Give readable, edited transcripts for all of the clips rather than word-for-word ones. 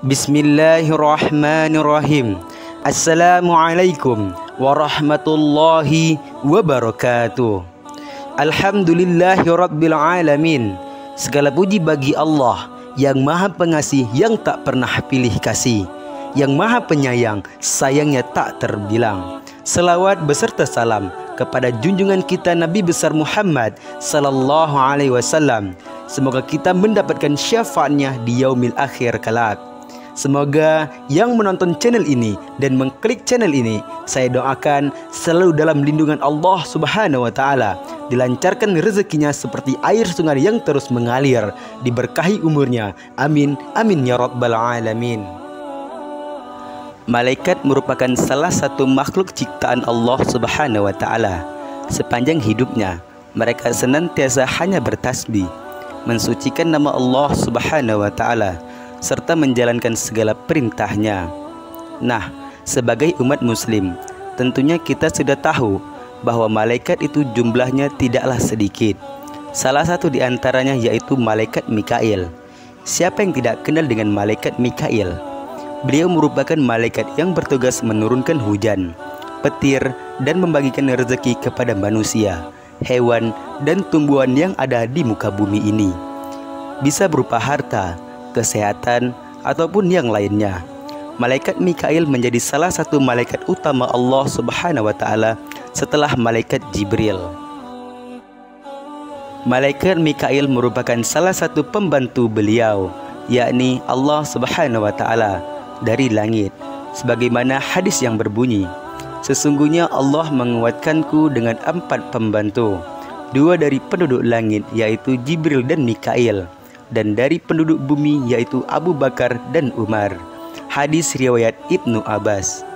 Bismillahirrahmanirrahim. Assalamualaikum warahmatullahi wabarakatuh. Alhamdulillahirabbil alamin. Segala puji bagi Allah yang Maha Pengasih, yang tak pernah pilih kasih, yang Maha Penyayang, sayangnya tak terbilang. Selawat beserta salam kepada junjungan kita Nabi besar Muhammad sallallahu alaihi wasallam. Semoga kita mendapatkan syafaatnya di yaumil akhir kelak. Semoga yang menonton channel ini dan mengklik channel ini, saya doakan selalu dalam lindungan Allah Subhanahu wa Ta'ala, dilancarkan rezekinya seperti air sungai yang terus mengalir, diberkahi umurnya. Amin, amin ya rabbal alamin. Malaikat merupakan salah satu makhluk ciptaan Allah Subhanahu wa Ta'ala. Sepanjang hidupnya, mereka senantiasa hanya bertasbih, mensucikan nama Allah Subhanahu wa Ta'ala, serta menjalankan segala perintahnya. Nah, sebagai umat muslim, tentunya kita sudah tahu bahwa malaikat itu jumlahnya tidaklah sedikit. Salah satu di antaranya yaitu malaikat Mikail. Siapa yang tidak kenal dengan malaikat Mikail? Beliau merupakan malaikat yang bertugas menurunkan hujan, petir, dan membagikan rezeki kepada manusia, hewan, dan tumbuhan yang ada di muka bumi ini. Bisa berupa harta, kesehatan, ataupun yang lainnya. Malaikat Mikail menjadi salah satu malaikat utama Allah Subhanahu wa Ta'ala setelah malaikat Jibril. Malaikat Mikail merupakan salah satu pembantu beliau, yakni Allah Subhanahu wa Ta'ala dari langit, sebagaimana hadis yang berbunyi, sesungguhnya Allah menguatkanku dengan 4 pembantu, 2 dari penduduk langit yaitu Jibril dan Mikail, dan dari penduduk bumi yaitu Abu Bakar dan Umar. Hadis riwayat Ibnu Abbas.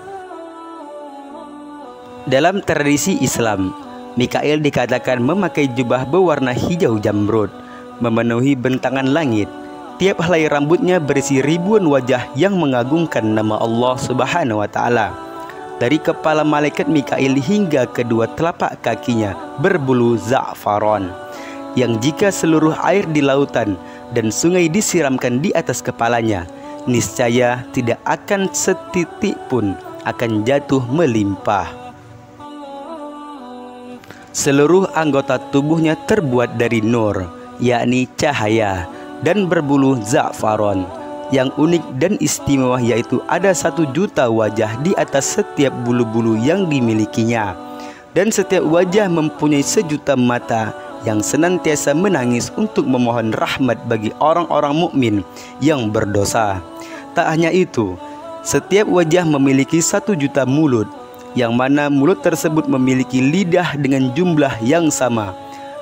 Dalam tradisi Islam, Mikail dikatakan memakai jubah berwarna hijau jamrud, memenuhi bentangan langit. Tiap helai rambutnya berisi ribuan wajah yang mengagungkan nama Allah Subhanahu wa Ta'ala. Dari kepala malaikat Mikail hingga kedua telapak kakinya berbulu za'faron, yang jika seluruh air di lautan dan sungai disiramkan di atas kepalanya, niscaya tidak akan setitik pun akan jatuh melimpah. Seluruh anggota tubuhnya terbuat dari nur, yakni cahaya, dan berbulu za'faron. Yang unik dan istimewa yaitu ada 1 juta wajah di atas setiap bulu-bulu yang dimilikinya, dan setiap wajah mempunyai 1 juta mata yang senantiasa menangis untuk memohon rahmat bagi orang-orang mukmin yang berdosa. Tak hanya itu, setiap wajah memiliki 1 juta mulut, yang mana mulut tersebut memiliki lidah dengan jumlah yang sama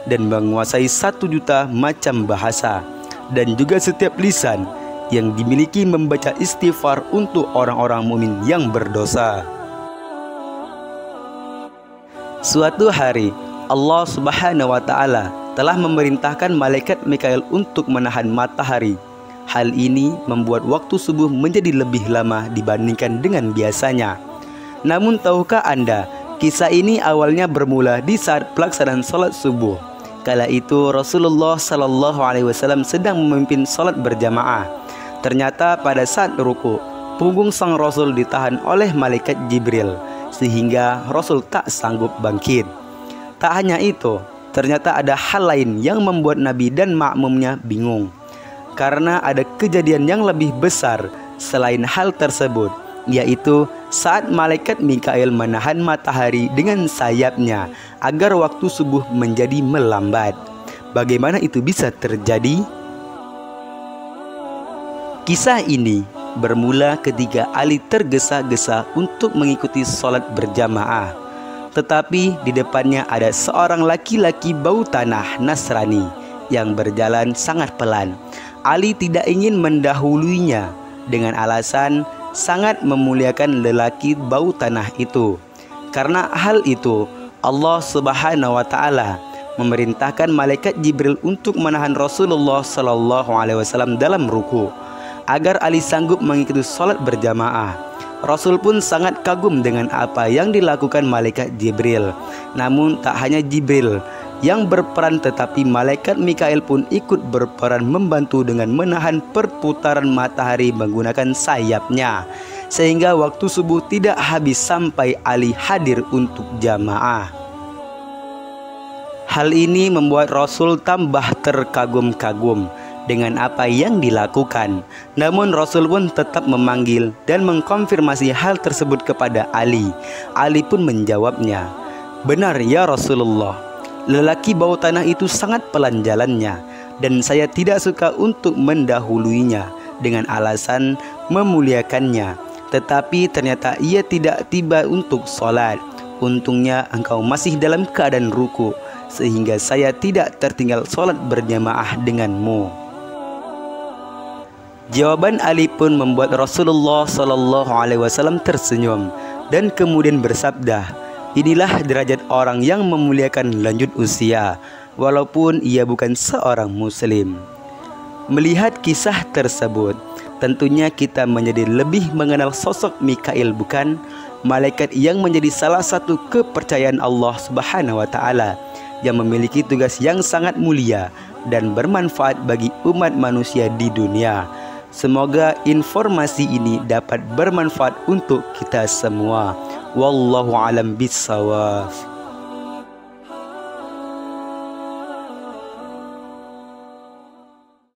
dan menguasai 1 juta macam bahasa, dan juga setiap lisan yang dimiliki membaca istighfar untuk orang-orang mukmin yang berdosa. Suatu hari Allah Subhanahu wa Ta'ala telah memerintahkan malaikat Mikail untuk menahan matahari. Hal ini membuat waktu subuh menjadi lebih lama dibandingkan dengan biasanya. Namun tahukah Anda, kisah ini awalnya bermula di saat pelaksanaan salat subuh. Kala itu Rasulullah sallallahu alaihi wasallam sedang memimpin salat berjamaah. Ternyata pada saat ruku, punggung sang Rasul ditahan oleh malaikat Jibril, sehingga Rasul tak sanggup bangkit. Tak hanya itu, ternyata ada hal lain yang membuat Nabi dan makmumnya bingung, karena ada kejadian yang lebih besar selain hal tersebut, yaitu saat malaikat Mikail menahan matahari dengan sayapnya agar waktu subuh menjadi melambat. Bagaimana itu bisa terjadi? Kisah ini bermula ketika Ali tergesa-gesa untuk mengikuti sholat berjamaah. Tetapi di depannya ada seorang laki-laki bau tanah Nasrani yang berjalan sangat pelan. Ali tidak ingin mendahuluinya dengan alasan sangat memuliakan lelaki bau tanah itu. Karena hal itu, Allah Subhanahu wa Ta'ala memerintahkan malaikat Jibril untuk menahan Rasulullah sallallahu alaihi wasallam dalam ruku, agar Ali sanggup mengikuti sholat berjamaah. Rasul pun sangat kagum dengan apa yang dilakukan malaikat Jibril. Namun tak hanya Jibril, yang berperan, tetapi malaikat Mikail pun ikut berperan membantu dengan menahan perputaran matahari menggunakan sayapnya, sehingga waktu subuh tidak habis sampai Ali hadir untuk jamaah. Hal ini membuat Rasul tambah terkagum-kagum dengan apa yang dilakukan. Namun Rasul pun tetap memanggil dan mengkonfirmasi hal tersebut kepada Ali. Ali pun menjawabnya, "Benar ya Rasulullah, lelaki bawah tanah itu sangat pelan jalannya, dan saya tidak suka untuk mendahuluinya dengan alasan memuliakannya. Tetapi ternyata ia tidak tiba untuk sholat. Untungnya engkau masih dalam keadaan ruku, sehingga saya tidak tertinggal sholat berjamaah denganmu." Jawaban Ali pun membuat Rasulullah SAW tersenyum dan kemudian bersabda, "Inilah derajat orang yang memuliakan lanjut usia, walaupun ia bukan seorang muslim." Melihat kisah tersebut, tentunya kita menjadi lebih mengenal sosok Mikail, bukan? Malaikat yang menjadi salah satu kepercayaan Allah Subhanahu wa Ta'ala, yang memiliki tugas yang sangat mulia dan bermanfaat bagi umat manusia di dunia. Semoga informasi ini dapat bermanfaat untuk kita semua. Wallahu alam bissawab.